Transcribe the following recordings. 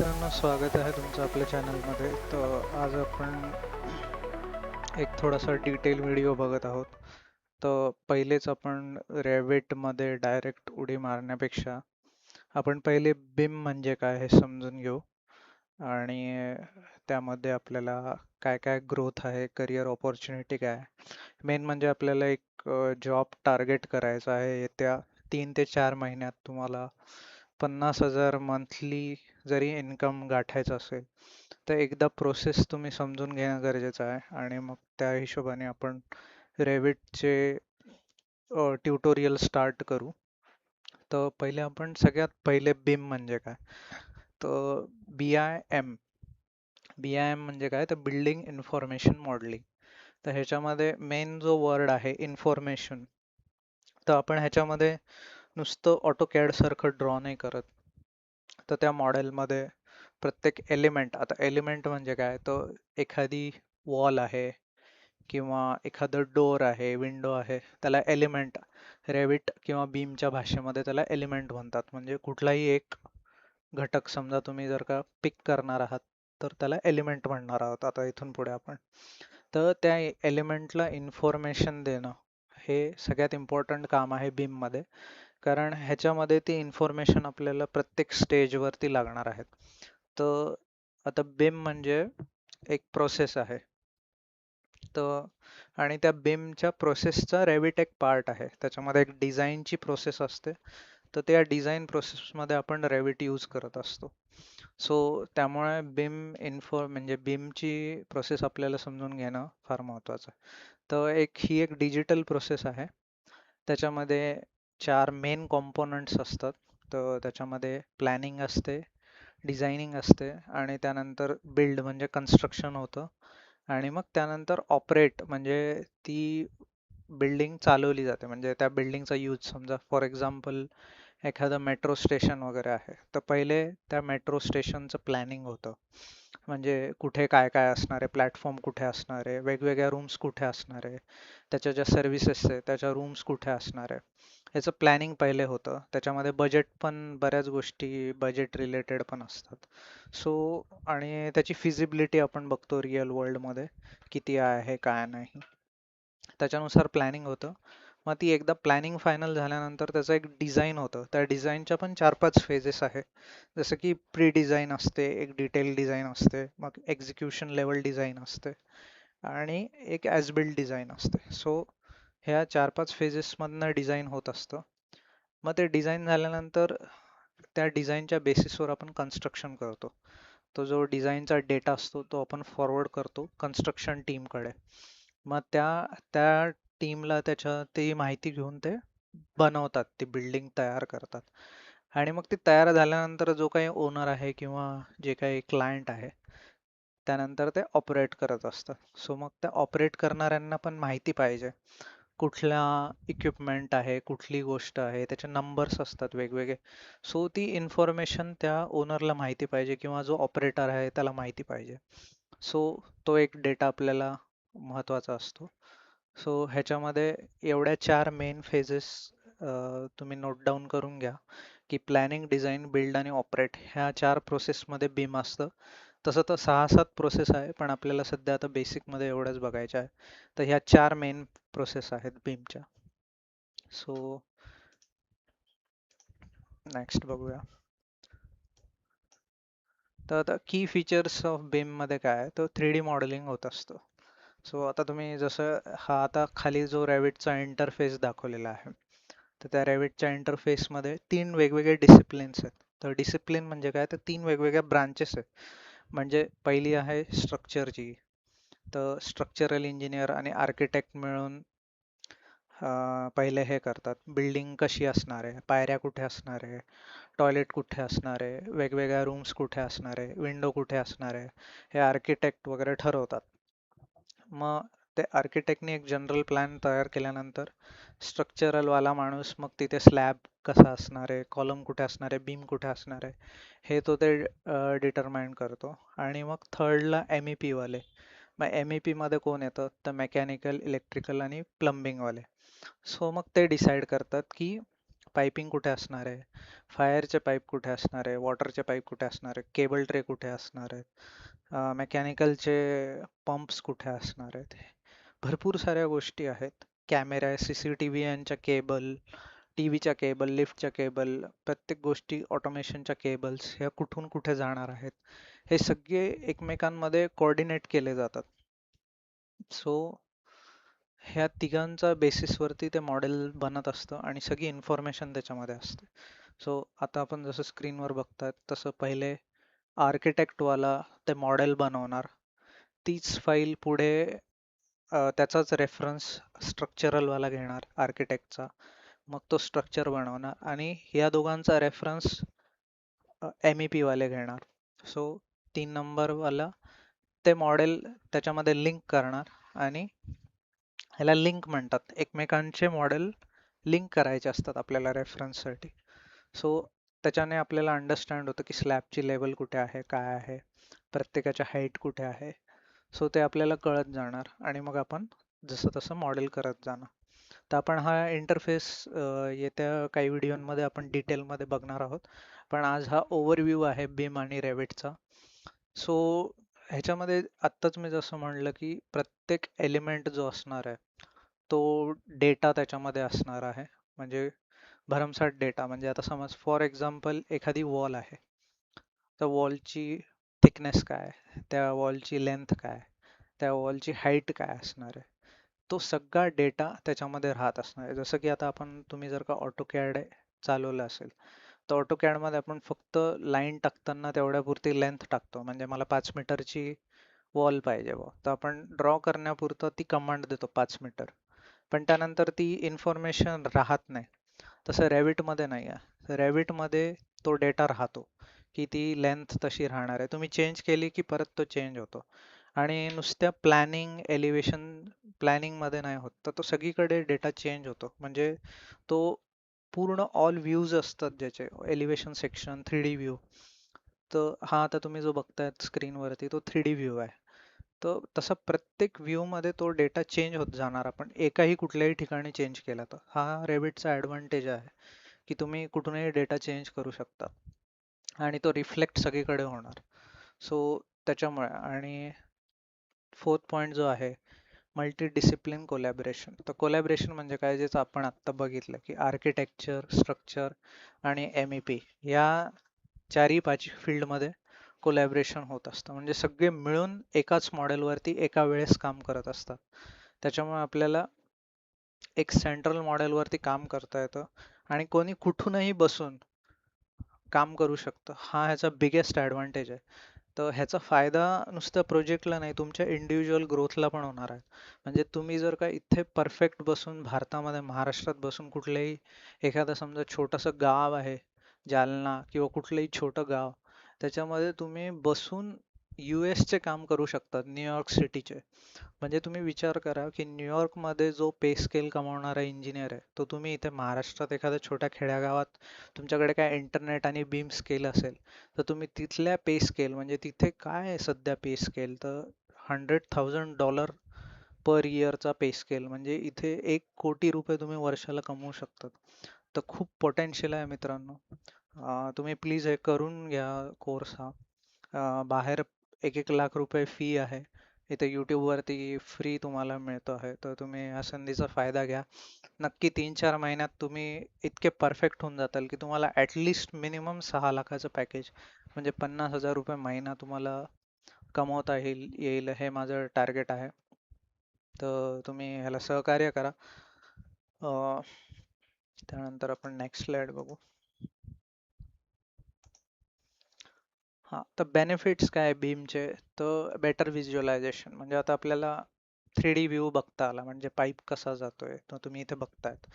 मित्रांनो, स्वागत आहे तुमचं आपल्या चॅनलमध्ये. तर आज आपण एक थोडासा डिटेल व्हिडिओ बघत आहोत. तर पहिलेच आपण Revit मध्ये डायरेक्ट उडी मारण्यापेक्षा आपण पहिले BIM म्हणजे काय हे समजून घेऊ आणि त्यामध्ये आपल्याला काय काय ग्रोथ आहे, करिअर ऑपॉर्च्युनिटी काय आहे. मेन म्हणजे आपल्याला एक जॉब टार्गेट करायचा आहे. येत्या 3 ते 4 महिन्यात तुम्हाला 50,000 मंथली जरी इन्कम गाठायचं असेल तर एकदा प्रोसेस तुम्ही समजून घेणं गरजेचं आहे आणि मग त्या हिशोबाने आपण रेविटचे ट्युटोरियल स्टार्ट करू. तर पहिले आपण सगळ्यात पहिले BIM म्हणजे काय, तर BIM BIM म्हणजे काय, तर बिल्डिंग इन्फॉर्मेशन मॉडेलिंग. तर ह्याच्यामध्ये मेन जो वर्ड आहे इन्फॉर्मेशन, तर आपण ह्याच्यामध्ये नुसतं ऑटोकॅड सारखं ड्रॉ नाही करत. तर त्या मॉडेलमध्ये प्रत्येक एलिमेंट, आता एलिमेंट म्हणजे काय, तर एखादी वॉल आहे किंवा एखादं डोअर आहे, विंडो आहे, त्याला एलिमेंट, रेविट किंवा बीमच्या भाषेमध्ये त्याला एलिमेंट म्हणतात. म्हणजे कुठलाही एक घटक समजा तुम्ही जर का पिक करणार आहात तर त्याला एलिमेंट म्हणणार आहोत आता इथून पुढे आपण. तर त्या एलिमेंटला इन्फॉर्मेशन देणं हे सगळ्यात इम्पॉर्टंट काम आहे बीम मध्ये, कारण ह्याच्यामध्ये ती इन्फॉर्मेशन आपल्याला प्रत्येक स्टेजवरती लागणार आहेत. तर आता बीम म्हणजे एक प्रोसेस आहे. तर आणि त्या बीमच्या प्रोसेसचा रेविट एक पार्ट आहे. त्याच्यामध्ये एक डिझाईनची प्रोसेस असते. तर त्या डिझाईन प्रोसेसमध्ये आपण रेविट यूज करत असतो. सो त्यामुळे म्हणजे बीमची प्रोसेस आपल्याला समजून घेणं फार महत्त्वाचं आहे. तर ही एक डिजिटल प्रोसेस आहे. त्याच्यामध्ये 4 मेन कॉम्पोनंट्स असतात. तर त्याच्यामध्ये प्लॅनिंग असते, डिझायनिंग असते आणि त्यानंतर बिल्ड म्हणजे कन्स्ट्रक्शन होतं आणि मग त्यानंतर ऑपरेट म्हणजे ती बिल्डिंग चालवली जाते. म्हणजे त्या बिल्डिंगचा यूज, समजा फॉर एक्झाम्पल एखादं मेट्रो स्टेशन वगैरे आहे, तर पहिले त्या मेट्रो स्टेशनचं प्लॅनिंग होतं. म्हणजे कुठे काय काय असणार आहे, प्लॅटफॉर्म कुठे असणार आहे, वेगवेगळ्या रूम्स कुठे असणार आहे, त्याच्या ज्या सर्व्हिसेस आहे त्याच्या रूम्स कुठे असणार आहे, याचं प्लॅनिंग पहिले होतं. त्याच्यामध्ये बजेट पण, बऱ्याच गोष्टी बजेट रिलेटेड पण असतात. सो आणि त्याची फिजिबिलिटी आपण बघतो रिअल वर्ल्डमध्ये किती आहे काय नाही, त्याच्यानुसार प्लॅनिंग होतं. मग ती एकदा प्लॅनिंग फायनल झाल्यानंतर त्याचं एक डिझाईन होतं. त्या डिझाईनच्या पण 4-5 फेजेस आहे. जसं की प्री डिझाईन असते, एक डिटेल डिझाईन असते, मग एक्झिक्युशन लेवल डिझाईन असते आणि एक ॲज बिल्ड डिझाईन असते. सो ह्या 4-5 फेजेसमधनं डिझाईन होत असतं. मग ते डिझाईन झाल्यानंतर त्या डिझाईनच्या बेसिसवर आपण कन्स्ट्रक्शन करतो. तो जो डिझाईनचा डेटा असतो तो आपण फॉरवर्ड करतो कन्स्ट्रक्शन टीमकडे. मग त्या त्या टीमला ती माहिती घेऊन ते बनवतात, ती बिल्डिंग तयार करतात. आणि मग ती तयार झाल्यानंतर जो काही ओनर आहे किंवा जे काही क्लायंट आहे, त्यानंतर ते ऑपरेट करत असतात. सो मग त्या ऑपरेट करणाऱ्यांना पण माहिती पाहिजे कुठला इक्विपमेंट आहे, कुठली गोष्ट आहे, त्याचे नंबर्स असतात वेगवेगळे. सो ती इन्फॉर्मेशन त्या ओनरला माहिती पाहिजे किंवा जो ऑपरेटर आहे त्याला माहिती पाहिजे. सो तो एक डेटा आपल्याला महत्त्वाचा असतो. सो ह्याच्यामध्ये एवढ्या 4 मेन फेजेस तुम्ही नोट डाऊन करून घ्या की प्लॅनिंग, डिझाईन, बिल्ड आणि ऑपरेट ह्या 4 प्रोसेसमध्ये बीम असतं. तसं तर 6-7 प्रोसेस आहे, पण आपल्याला सध्या आता बेसिकमध्ये एवढंच बघायचं आहे. तर ह्या 4 मेन प्रोसेस आहेत बीमच्या. सो नेक्स्ट बघूया. तर आता की फीचर्स ऑफ बीममध्ये काय आहे, तर 3D मॉडेलिंग होत असतं. सो आता तुम्ही जसं हा आता खाली जो रॅविटचा इंटरफेस दाखवलेला आहे, तर त्या रॅविटच्या इंटरफेसमध्ये 3 वेगवेगळे डिसिप्लिन्स आहेत. तर डिसिप्लिन म्हणजे काय, तर 3 वेगवेगळ्या ब्रांचेस आहेत. म्हणजे पहिली आहे स्ट्रक्चरची. तर स्ट्रक्चरल इंजिनियर आणि आर्किटेक्ट मिळून पहिले हे करतात, बिल्डिंग कशी असणार आहे, पायऱ्या कुठे असणार आहे, टॉयलेट कुठे असणार आहे, वेगवेगळ्या रूम्स कुठे असणार आहे, विंडो कुठे असणार आहे, हे आर्किटेक्ट वगैरे ठरवतात. मग ते आर्किटेक्टने एक जनरल प्लॅन तयार केल्यानंतर स्ट्रक्चरलवाला माणूस मग तिथे स्लॅब कसा असणार आहे, कॉलम कुठे असणार आहे, बीम कुठे असणार आहे, हे तो ते डिटरमाइन करतो. आणि मग थर्डला MEP वाले. मग MEP मध्ये कोण येतं, तर मेकॅनिकल, इलेक्ट्रिकल आणि प्लंबिंग वाले. सो मग ते डिसाईड करतात की पायपिंग कुठे असणार आहे, फायरचे पाईप कुठे असणार आहे, वॉटरचे पाईप कुठे असणार आहे, केबल ट्रे कुठे असणार आहेत, मेकॅनिकलचे पंप्स कुठे असणार आहेत. भरपूर साऱ्या गोष्टी आहेत. कॅमेरा, CCTV यांच्या केबल, टीव्हीच्या केबल, लिफ्टच्या केबल, प्रत्येक गोष्टी ऑटोमेशनच्या केबल्स ह्या कुठून कुठे जाणार आहेत, हे सगळे एकमेकांमध्ये कोऑर्डिनेट केले जातात. सो ह्या तिघांचा बेसिसवरती ते मॉडेल बनत असतं आणि सगळी इन्फॉर्मेशन त्याच्यामध्ये असते. सो आता आपण जसं स्क्रीनवर बघतात तसं पहिले आर्किटेक्टवाला ते मॉडेल बनवणार, तीच फाईल पुढे त्याचाच रेफरन्स स्ट्रक्चरलवाला घेणार आर्किटेक्टचा, मग तो स्ट्रक्चर बनवणार आणि या दोघांचा रेफरन्स MEP वाले घेणार. सो 3 नंबरवाला ते मॉडेल त्याच्यामध्ये लिंक करणार आणि ह्याला लिंक म्हणतात. एकमेकांचे मॉडेल लिंक करायचे असतात आपल्याला रेफरन्ससाठी. सो त्याच्याने आपल्याला अंडरस्टँड होतं की स्लॅबची लेवल कुठे आहे, काय आहे, प्रत्येकाच्या हाईट कुठे आहे. सो ते आपल्याला कळत जाणार आणि मग आपण जसं तसं मॉडेल करत जाणार. तर आपण हा इंटरफेस येत्या काही व्हिडिओमध्ये आपण डिटेलमध्ये बघणार आहोत. पण आज हा ओव्हरव्ह्यू आहे बीम आणि रेविटचा. सो ह्याच्यामध्ये आत्ताच मी जसं म्हणलं की प्रत्येक एलिमेंट जो असणार आहे तो डेटा त्याच्यामध्ये असणार आहे. म्हणजे भरमसाठ डेटा. म्हणजे आता समज फॉर एक्झाम्पल एखादी वॉल आहे, तर वॉलची थिकनेस काय, त्या वॉलची लेंथ काय, त्या वॉलची हाईट काय असणार आहे, तो सगळा डेटा त्याच्यामध्ये राहत असणार आहे. जसं की आता तुम्ही जर का ऑटोकॅड चालवलं असेल, तर ऑटोकॅडमध्ये आपण फक्त लाईन टाकताना तेवढ्यापुरती लेंथ टाकतो. म्हणजे मला 5 मीटरची वॉल पाहिजे बुवा, तर आपण ड्रॉ करण्यापुरतं ती कमांड देतो 5 मीटर, पण त्यानंतर ती इन्फॉर्मेशन राहत नाही. तसं रॅविटमध्ये नाही आहे. रॅविटमध्ये तो डेटा राहतो की ती लेंथ तशी राहणार आहे. तुम्ही चेंज केली की परत तो चेंज होतो. आणि नुसत्या एलिव्हेशन प्लॅनिंगमध्ये नाही होत, तर तो सगळीकडे डेटा चेंज होतो. म्हणजे तो पूर्ण ऑल व्ह्यूज असतात ज्याचे एलिव्हेशन सेक्शन, 3D व्ह्यू. तर हा आता तुम्ही जो बघतायत स्क्रीनवरती तो 3D व्ह्यू आहे. तर तसा प्रत्येक व्ह्यूमध्ये तो डेटा चेंज होत जाणार. आपण एकाही कुठल्याही ठिकाणी चेंज केला तर हा रेविटचा ॲडव्हान्टेज आहे की तुम्ही कुठूनही डेटा चेंज करू शकता आणि तो रिफ्लेक्ट सगळीकडे होणार. सो त्याच्यामुळे. आणि फोर्थ पॉईंट जो आहे मल्टी डिसिप्लिन कोलॅबरेशन. तर कोलॅबरेशन म्हणजे काय, ज्याचं आपण आत्ता बघितलं की आर्किटेक्चर, स्ट्रक्चर आणि MEP या चारही पाच फील्डमध्ये कोलॅबरेशन होत असतं. म्हणजे सगळे मिळून एकाच मॉडेलवरती एका वेळेस काम करत असतात. त्याच्यामुळे आपल्याला एक सेंट्रल मॉडेलवरती काम करता येतं आणि कोणी कुठूनही बसून काम करू शकतं. हा ह्याचा बिगेस्ट ॲडव्हान्टेज आहे. तर ह्याचा फायदा नुसत्या प्रोजेक्टला नाही, तुमच्या इंडिव्हिज्युअल ग्रोथला पण होणार आहे. म्हणजे तुम्ही जर का इथे परफेक्ट बसून भारतामध्ये, महाराष्ट्रात बसून कुठलेही एखादं समजा छोटंसं गाव आहे, जालना किंवा कुठलंही छोटं गाव, त्याच्यामध्ये तुम्ही बसून US चे काम करू शकतात, न्यूयॉर्क सिटीचे. म्हणजे तुम्ही विचार करा की न्यूयॉर्कमध्ये जो पे स्केल कमावणारा इंजिनियर आहे, तो तुम्ही इथे महाराष्ट्रात एखाद्या छोट्या खेड्यागावात तुमच्याकडे काय इंटरनेट आणि बीम स्केल असेल, तर तुम्ही तिथल्या पे स्केल, म्हणजे तिथे काय आहे सध्या पे स्केल, तर $100,000 पर इयरचा पे स्केल. म्हणजे इथे 1 कोटी रुपये तुम्ही वर्षाला कमवू शकतात. तर खूप पोटेन्शियल आहे मित्रांनो. तुम्ही प्लीज हे करून घ्या कोर्स हा. बाहेर 1-1 लाख रुपये फी आहे. इथे यूट्यूबवरती फ्री तुम्हाला मिळतो आहे. तर तुम्ही या संधीचा फायदा घ्या. नक्की 3-4 महिन्यात तुम्ही इतके परफेक्ट होऊन जाताल की तुम्हाला ॲटलिस्ट मिनिमम 6 लाखाचं पॅकेज, म्हणजे 50,000 रुपये महिना तुम्हाला कमवता येईल, हे माझं टार्गेट आहे. तर तुम्ही ह्याला सहकार्य करा. त्यानंतर आपण नेक्स्ट स्लाइड बघू. हां, तर बेनिफिट्स काय बीमचे, तर बेटर व्हिज्युअलायझेशन. म्हणजे आता आपल्याला 3D व्ह्यू बघता आला, म्हणजे पाईप कसा जातोय तो तुम्ही इथे बघतायत.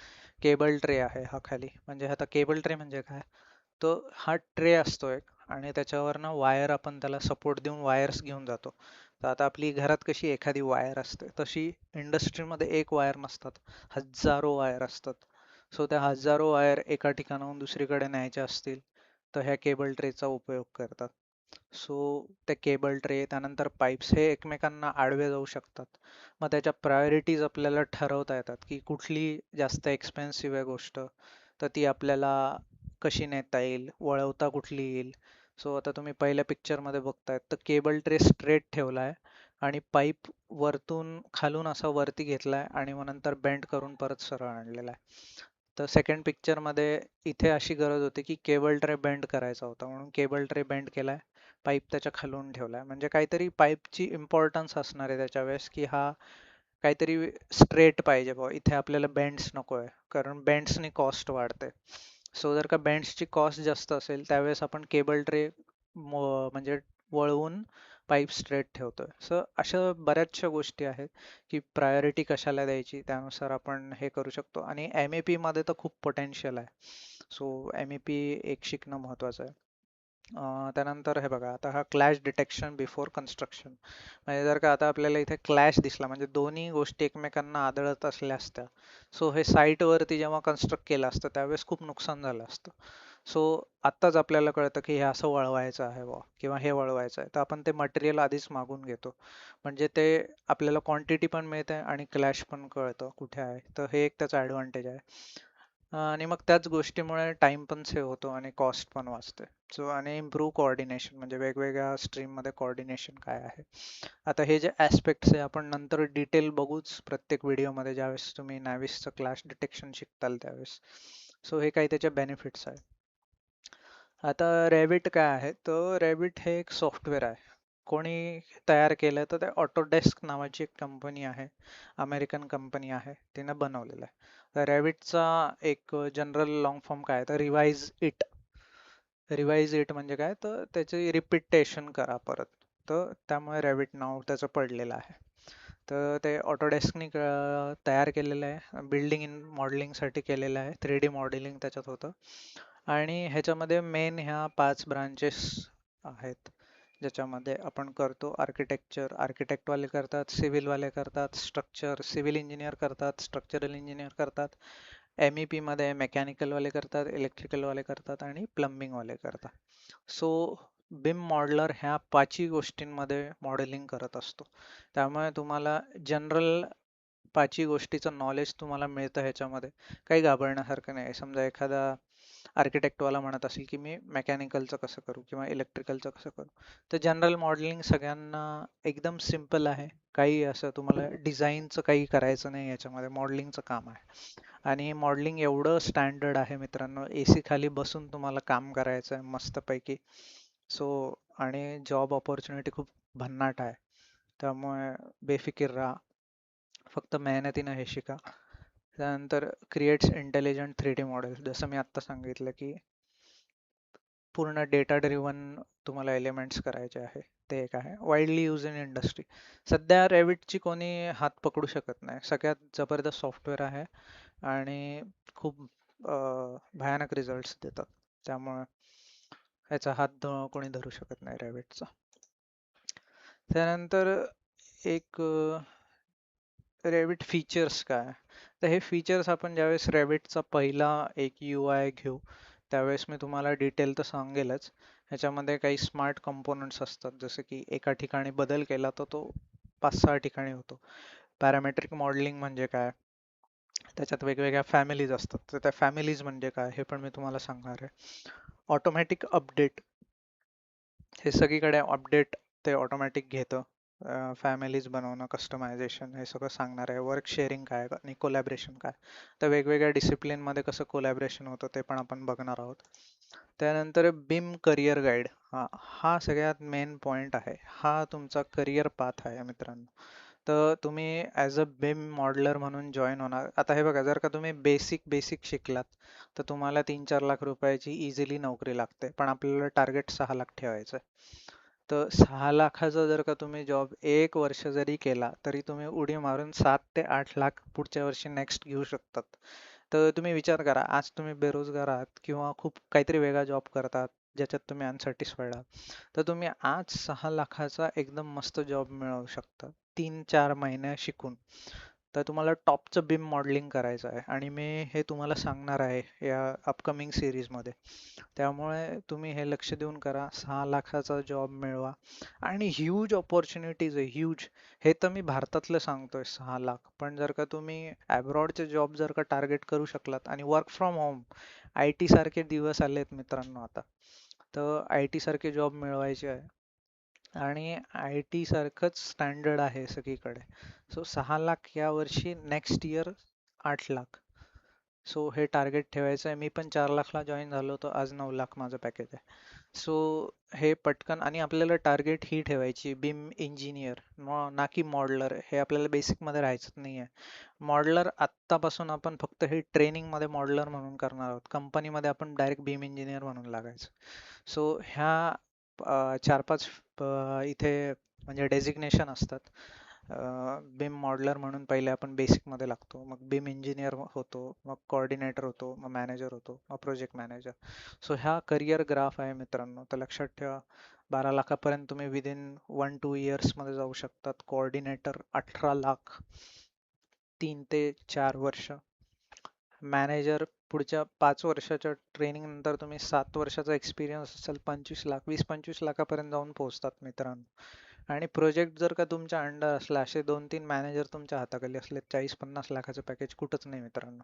केबल ट्रे आहे हा खाली. म्हणजे आता केबल ट्रे म्हणजे काय, तो हा ट्रे असतो एक आणि त्याच्यावरनं वायर, आपण त्याला सपोर्ट देऊन वायर्स घेऊन जातो. तर आता आपली घरात कशी एखादी वायर असते, तशी इंडस्ट्रीमध्ये एक वायर नसतात, हजारो वायर असतात. सो त्या हजारो वायर एका ठिकाणाहून दुसरीकडे न्यायच्या असतील तर ह्या केबल ट्रेचा उपयोग करतात. सो ते केबल ट्रे, त्यानंतर पाईप्स हे एकमेकांना आडवे जाऊ शकतात. मग त्याच्या प्रायोरिटीज आपल्याला ठरवता येतात की कुठली जास्त एक्सपेन्सिव्ह आहे गोष्ट, तर ती आपल्याला कशी नेता येईल, वळवता कुठली येईल. सो आता तुम्ही पहिल्या पिक्चरमध्ये बघताय तर केबल ट्रे स्ट्रेट ठेवलाय आणि पाईप वरतून खालून असा वरती घेतलाय आणि मग नंतर बेंड करून परत सरळ आणलेला आहे. तर सेकंड पिक्चरमध्ये इथे अशी गरज होती की केबल ट्रे बेंड करायचा होता, म्हणून केबल ट्रे बेंड केलाय, पाईप त्याच्या खालून ठेवलाय. म्हणजे काहीतरी पाईपची इम्पॉर्टन्स असणार आहे त्याच्या वेळेस की हा काहीतरी स्ट्रेट पाहिजे बुवा, इथे आपल्याला बेंड्स नको आहे, कारण बेंड्सनी कॉस्ट वाढते. सो जर का बेंड्सची कॉस्ट जास्त असेल त्यावेळेस आपण केबल ट्रे म्हणजे वळवून पाईप स्ट्रेट ठेवतोय. सो अशा बऱ्याचशा गोष्टी आहेत की प्रायोरिटी कशाला द्यायची त्यानुसार आपण हे करू शकतो. आणि MEP मध्ये तर खूप पोटेन्शियल आहे. सो MEP एक शिकणं महत्वाचं आहे. त्यानंतर हे बघा, आता हा क्लॅश डिटेक्शन बिफोर कन्स्ट्रक्शन. म्हणजे जर का आता आपल्याला इथे क्लॅश दिसला म्हणजे दोन्ही गोष्टी एकमेकांना आदळत असल्या असत्या, सो हे साईटवरती जेव्हा कन्स्ट्रक्ट केलं असतं त्यावेळेस खूप नुकसान झालं असतं. सो आत्ताच आपल्याला कळतं की हे असं वळवायचं आहे बुवा किंवा हे वळवायचं आहे, तर आपण ते मटेरियल आधीच मागून घेतो. म्हणजे ते आपल्याला क्वांटिटी पण मिळते आणि क्लॅश पण कळतं कुठे आहे. तर हे एक त्याचा ॲडव्हान्टेज आहे. आणि मग त्याच गोष्टीमुळे टाइम पण सेव्ह होतो आणि कॉस्ट पण वाचते. सो आणि इम्प्रूव्ह कोऑर्डिनेशन, म्हणजे वेगवेगळ्या स्ट्रीममध्ये कोऑर्डिनेशन काय आहे. आता हे जे ॲस्पेक्ट्स आहे आपण नंतर डिटेल बघूच प्रत्येक व्हिडिओमध्ये, ज्यावेळेस तुम्ही नॅविसचं क्लॅश डिटेक्शन शिकताल त्यावेळेस. सो हे काही त्याचे बेनिफिट्स आहे. आता रॅबिट काय आहे, तर रॅबिट हे एक सॉफ्टवेअर आहे. कोणी तयार केलं तर ते ऑटोडेस्क नावाची एक कंपनी आहे, अमेरिकन कंपनी आहे, तिनं बनवलेलं आहे. तर रॅबिटचा एक जनरल लॉंग फॉर्म काय तर रिवाइज इट. रिवाइज इट म्हणजे काय तर त्याची रिपिटेशन करा परत. तर त्यामुळे रॅबिट नाव त्याचं पडलेलं आहे. तर ते ऑटोडेस्कनी तयार केलेलं आहे, बिल्डिंग इन मॉडेलिंगसाठी केलेलं आहे, 3D मॉडेलिंग त्याच्यात होतं. आणि ह्याच्यामध्ये मेन ह्या 5 ब्रांचेस आहेत ज्याच्यामध्ये आपण करतो. आर्किटेक्चर, आर्किटेक्टवाले करतात, सिव्हिलवाले करतात, स्ट्रक्चर, सिव्हिल इंजिनियर करतात, स्ट्रक्चरल इंजिनियर करतात, MEP मध्ये मेकॅनिकलवाले करतात, इलेक्ट्रिकलवाले करतात आणि प्लंबिंगवाले करतात. सो बिम मॉडलर ह्या 5ही गोष्टींमध्ये मॉडेलिंग करत असतो. त्यामुळे तुम्हाला जनरल 5ही गोष्टीचं नॉलेज तुम्हाला मिळतं ह्याच्यामध्ये. काही घाबरण्यासारखं नाही. समजा एखादा आर्किटेक्टवाला म्हणत असेल की मी मेकॅनिकलचं कसं करू किंवा इलेक्ट्रिकलचं कसं करू, तर जनरल मॉडेलिंग सगळ्यांना एकदम सिम्पल आहे. काही असं तुम्हाला डिझाईनचं काही करायचं नाही, याच्यामध्ये मॉडेलिंगचं काम आहे. आणि मॉडेलिंग एवढं स्टँडर्ड आहे मित्रांनो, AC खाली बसून तुम्हाला काम करायचं आहे मस्तपैकी. सो आणि जॉब ऑपॉर्च्युनिटी खूप भन्नाट आहे. त्यामुळे बेफिकीर राहा, फक्त मेहनतीनं हे शिका. त्यानंतर क्रिएट्स इंटेलिजंट 3D मॉडेल, जसं मी आत्ता सांगितलं की पूर्ण डेटा ड्रिव्हन तुम्हाला एलिमेंट्स करायचे आहे, ते एक आहे. Widely use in industry. सध्या रेविटची कोणी हात पकडू शकत नाही, सगळ्यात जबरदस्त सॉफ्टवेअर आहे आणि खूप भयानक रिझल्ट्स देतात. त्यामुळे ह्याचा हात कोणी धरू शकत नाही रेविटचा. त्यानंतर एक रेविट फीचर्स काय, तर हे फीचर्स आपण ज्यावेळेस रेविटचा पहिला एक UI घेऊ त्यावेळेस मी तुम्हाला डिटेल तर सांगेलच. ह्याच्यामध्ये काही स्मार्ट कंपोनंट्स असतात, जसं की एका ठिकाणी बदल केला तर तो 5-6 ठिकाणी होतो. पॅरामेट्रिक मॉडेलिंग म्हणजे काय, त्याच्यात वेगवेगळ्या फॅमिलीज असतात, तर त्या फॅमिलीज म्हणजे काय हे पण मी तुम्हाला सांगणार आहे. ऑटोमॅटिक अपडेट, हे सगळीकडे अपडेट ते ऑटोमॅटिक घेतं. फॅमिलीज बनवणं, कस्टमायझेशन, हे सगळं सांगणार आहे. वर्क शेअरिंग काय आणि कोलॅबरेशन काय, तर वेगवेगळ्या डिसिप्लिनमध्ये कसं कोलॅबरेशन होतं ते पण आपण बघणार आहोत. त्यानंतर बिम करिअर गाईड, हा सगळ्यात मेन पॉईंट आहे. हा तुमचा करिअर पाथ आहे मित्रांनो. तर तुम्ही ॲज अ बिम मॉडलर म्हणून जॉईन होणार. आता हे बघा, जर का तुम्ही बेसिक शिकलात तर तुम्हाला 3-4 लाख रुपयाची इझिली नोकरी लागते, पण आपल्याला टार्गेट 6 लाख ठेवायचं आहे. तर 6 लाखाचा जर का तुम्ही जॉब 1 वर्ष जरी केला तरी तुम्ही उडी मारून 7 ते 8 लाख पुढच्या वर्षी नेक्स्ट घेऊ शकतात. तर तुम्ही विचार करा, आज तुम्ही बेरोजगार आहात किंवा खूप काहीतरी वेगळा जॉब करतात ज्याच्यात तुम्ही अनसॅटिस्फाईड आहात, तर तुम्ही आज 6 लाखाचा एकदम मस्त जॉब मिळवू शकता 3-4 महिने शिकून. तर तुम्हाला टॉपचं बीम मॉडेलिंग करायचं आहे आणि मी हे तुम्हाला सांगणार आहे या अपकमिंग सिरीजमध्ये. त्यामुळे तुम्ही हे लक्ष देऊन करा. 6 लाखाचा जॉब मिळवा आणि ह्यूज ऑपॉर्च्युनिटीज आहे, ह्यूज. हे तर मी भारतातलं सांगतोय 6 लाख, पण जर का तुम्ही अब्रॉडचे जॉब जर का टार्गेट करू शकलात आणि work from home, I T सारखे दिवस आलेत मित्रांनो आता. तर आय टी सारखे जॉब मिळवायचे आहे आणि आय टी सारखंच स्टँडर्ड आहे सगळीकडे. सो 6 लाख या वर्षी, नेक्स्ट इयर 8 लाख. सो हे टार्गेट ठेवायचं आहे. मी पण 4 लाखला जॉईन झालो होतो, आज 9 लाख माझं पॅकेज आहे. सो हे पटकन, आणि आपल्याला टार्गेट ही ठेवायची बीम इंजिनियर, ना की मॉडलर. हे आपल्याला बेसिकमध्ये राहायचंच नाही आहे. मॉडलर आत्तापासून आपण फक्त हे ट्रेनिंगमध्ये मॉडलर म्हणून करणार आहोत. कंपनीमध्ये आपण डायरेक्ट बीम इंजिनियर म्हणून लागायचं. सो ह्या 4-5 इथे म्हणजे डेझिग्नेशन असतात. बीम मॉडलर म्हणून पहिले आपण बेसिकमध्ये लागतो, मग बीम इंजिनियर होतो, मग कोऑर्डिनेटर होतो, मग मॅनेजर होतो, मग प्रोजेक्ट मॅनेजर. सो ह्या करिअर ग्राफ आहे मित्रांनो, तर लक्षात ठेवा. 12 लाखापर्यंत तुम्ही विदिन 1-2 इयर्समध्ये जाऊ शकतात. कोऑर्डिनेटर 18 लाख, 3 ते 4 वर्ष. मॅनेजर पुढच्या 5 वर्षाच्या ट्रेनिंग नंतर, तुम्ही 7 वर्षाचा एक्सपिरियन्स असेल, 25 लाख, 20-25 लाखापर्यंत जाऊन पोहोचतात मित्रांनो. आणि प्रोजेक्ट जर का तुमच्या अंडर असला, असे 2-3 मॅनेजर तुमच्या हाताखाली असले, 40-50 लाखाचं पॅकेज कुठंच नाही मित्रांनो.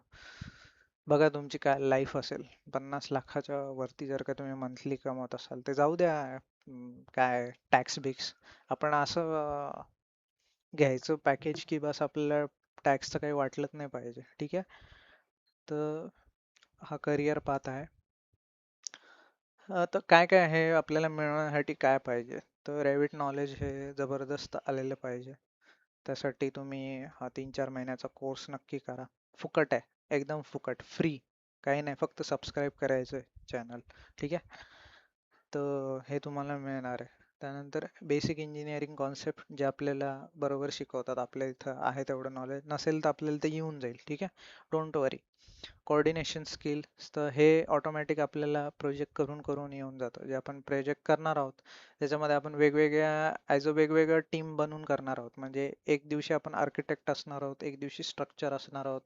बघा तुमची काय लाईफ असेल. 50 लाखाच्या वरती जर का तुम्ही मंथली कमवत असाल, ते जाऊ द्या. काय टॅक्स बिक्स, आपण असं घ्यायचं पॅकेज की बस आपल्याला टॅक्सचं काही वाटलंच नाही पाहिजे. ठीक आहे. तर हा करिअर पाथ आहे. तर काय काय आहे आपल्याला मिळवण्यासाठी, काय पाहिजे? तर रेविट नॉलेज हे जबरदस्त आलेलं पाहिजे. त्यासाठी तुम्ही हा 3-4 महिन्याचा कोर्स नक्की करा. फुकट आहे, एकदम फुकट, फ्री. काही नाही, फक्त सबस्क्राईब करायचं आहे चॅनल. ठीक आहे. तर हे तुम्हाला मिळणार आहे. त्यानंतर बेसिक इंजिनिअरिंग कॉन्सेप्ट जे आपल्याला बरोबर शिकवतात. आपल्या इथं आहे तेवढं नॉलेज, नसेल तर आपल्याला ते येऊन जाईल. ठीक आहे. Don't worry. कोऑर्डिनेशन स्किल्स, तर हे ऑटोमॅटिक आपल्याला प्रोजेक्ट करून करून येऊन जातं. जे आपण प्रोजेक्ट करणार आहोत त्याच्यामध्ये आपण वेगवेगळ्या ॲज अ वेगवेगळ्या टीम बनवून करणार आहोत. म्हणजे एक दिवशी आपण आर्किटेक्ट असणार आहोत, एक दिवशी स्ट्रक्चर असणार आहोत,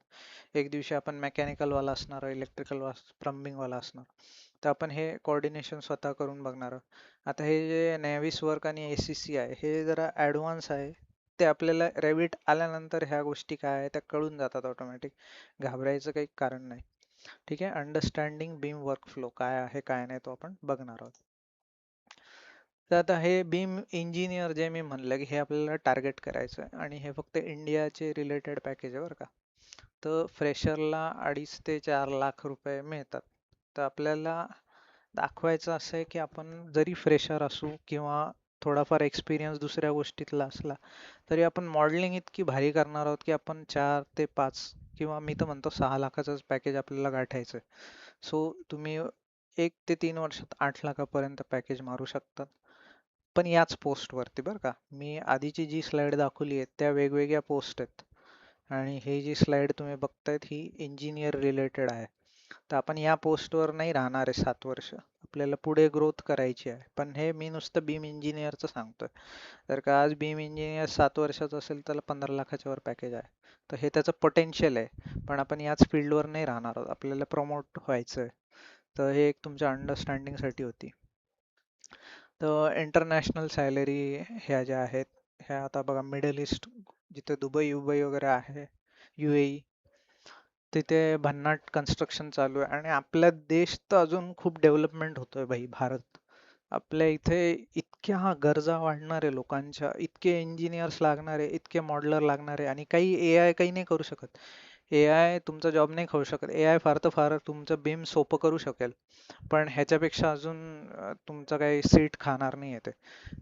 एक दिवशी आपण मेकॅनिकलवाला असणार आहोत, इलेक्ट्रिकल प्लंबिंगवाला असणार. तर आपण हे कोऑर्डिनेशन स्वतः करून बघणार आहोत. आता हे जे नेव्हिस वर्क आणि ACC आहे, हे जरा ॲडव्हान्स आहे. ते आपल्याला रेविट आल्यानंतर ह्या गोष्टी काय आहे त्या कळून जातात ऑटोमॅटिक. घाबरायचं काही कारण नाही. ठीक आहे. अंडरस्टँडिंग बीम वर्कफ्लो काय आहे काय नाही तो आपण बघणार आहोत. तर आता हे बीम इंजिनियर जे मी म्हणलं की हे आपल्याला टार्गेट करायचं आहे, आणि हे फक्त इंडियाचे रिलेटेड पॅकेज आहे बरं का. तर फ्रेशरला 2.5 ते 4 लाख रुपये मिळतात. तर आपल्याला दाखवायचं असं आहे की आपण जरी फ्रेशर असू किंवा थोडाफार एक्सपिरियन्स दुसऱ्या गोष्टीतला असला, तरी आपण मॉडेलिंग इतकी भारी करणार आहोत की आपण 4 ते 5 किंवा मी तर म्हणतो 6 लाखाचंच पॅकेज आपल्याला गाठायचं आहे. सो तुम्ही 1 ते 3 वर्षात 8 लाखापर्यंत पॅकेज मारू शकतात. पण याच पोस्टवरती बरं का. मी आधीची जी स्लाइड दाखवली आहे त्या वेगवेगळ्या पोस्ट आहेत, आणि हे जी स्लाइड तुम्ही बघतायत ही इंजिनियर रिलेटेड आहे. तर आपण या पोस्टवर नाही राहणार आहे 7 वर्ष. आपल्याला पुढे ग्रोथ करायची आहे. पण हे मी नुसतं बीम इंजिनियरचं सांगतोय. जर का आज बीम इंजिनियर 7 वर्षाचं असेल, त्याला 15 लाखाच्या वर पॅकेज आहे. तर हे त्याचं पोटेन्शियल आहे. पण आपण याच फील्डवर नाही राहणार आहोत, आपल्याला प्रमोट व्हायचं आहे. तर हे एक तुमच्या अंडरस्टँडिंगसाठी होती. तर इंटरनॅशनल सॅलरी ह्या ज्या आहेत, ह्या आता बघा मिडल ईस्ट, जिथे दुबई उबई वगैरे आहे, UAE, तिथे भन्नाट कन्स्ट्रक्शन चालू आहे. आणि आपला देश तर अजून खूप डेव्हलपमेंट होतोय भाई, भारत. आपल्या इथे इतक्या गरजा वाढणार आहे लोकांच्या, इतके इंजिनियर्स लागणार आहे, इतके मॉडलर लागणार आहे, आणि काही AI काही नाही करू शकत. AI तुमचा जॉब नाही खाऊ शकत. AI फार तर फार तुमचं बीम सोपं करू शकेल, पण ह्याच्यापेक्षा अजून तुमचं काही सीट खाणार नाही आहे ते.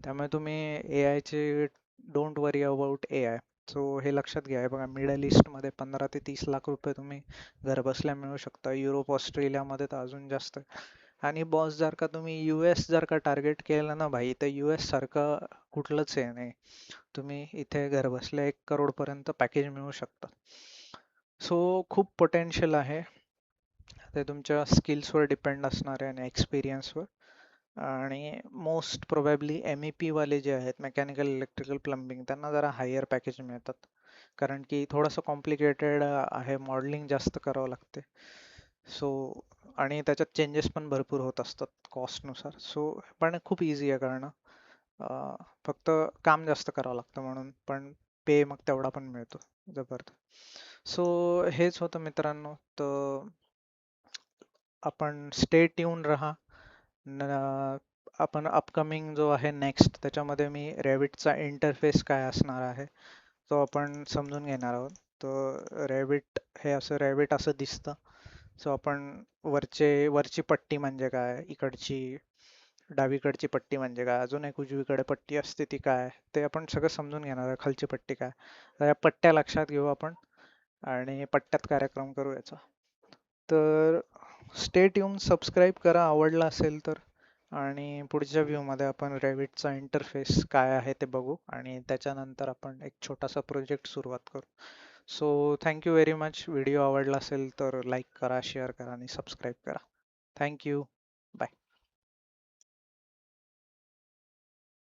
त्यामुळे तुम्ही AI चे don't worry about AI. So हे लक्षात घ्या. हे बघा, मिडल ईस्टमध्ये 15 ते 30 लाख रुपये तुम्ही घर बसल्या मिळू शकता. युरोप ऑस्ट्रेलियामध्ये तर अजून जास्त. आणि बॉस, जर का तुम्ही US जर का टार्गेट केलं ना भाई, तर US सारखं कुठलंच आहे नाही. तुम्ही इथे घर बसल्या 1 करोडपर्यंत पॅकेज मिळू शकता. सो खूप पोटेन्शियल आहे. ते तुमच्या स्किल्सवर डिपेंड असणार आहे आणि एक्सपिरियन्सवर. आणि मोस्ट प्रोबॅबली MEP वाले जे आहेत, मेकॅनिकल इलेक्ट्रिकल प्लंबिंग, त्यांना जरा हायर पॅकेज मिळतात. कारण की थोडंसं कॉम्प्लिकेटेड आहे, मॉडेलिंग जास्त करावं लागते. सो आणि त्याच्यात चेंजेस पण भरपूर होत असतात कॉस्टनुसार. सो पण खूप इझी आहे करणं. फक्त काम जास्त करावं लागतं म्हणून, पण पे मग तेवढा पण मिळतो जबरदस्त. सो हेच होतं मित्रांनो. तर आपण स्टे ट्यून राहा. आपण अपकमिंग जो आहे नेक्स्ट, त्याच्यामध्ये मी रॅबिटचा इंटरफेस काय असणार आहे तो आपण समजून घेणार आहोत. तर रॅबिट असं दिसतं. सो आपण वरची पट्टी म्हणजे काय, इकडची डावीकडची पट्टी म्हणजे काय, अजून एक उजवीकडे पट्टी असते ती काय, ते आपण सगळं समजून घेणार आहे. खालची पट्टी काय, तर या पट्ट्या लक्षात घेऊ आपण आणि पट्ट्यात कार्यक्रम करू याचा. तर स्टे ट्यून, सबस्क्राईब करा आवडला असेल तर. आणि पुढच्या व्ह्यूमध्ये आपण रेविटचा इंटरफेस काय आहे ते बघू आणि त्याच्यानंतर आपण एक छोटासा प्रोजेक्ट सुरुवात करू. So thank you very much. Video आवडला असेल तर लाईक करा, शेअर करा आणि सबस्क्राईब करा. थँक्यू. बाय.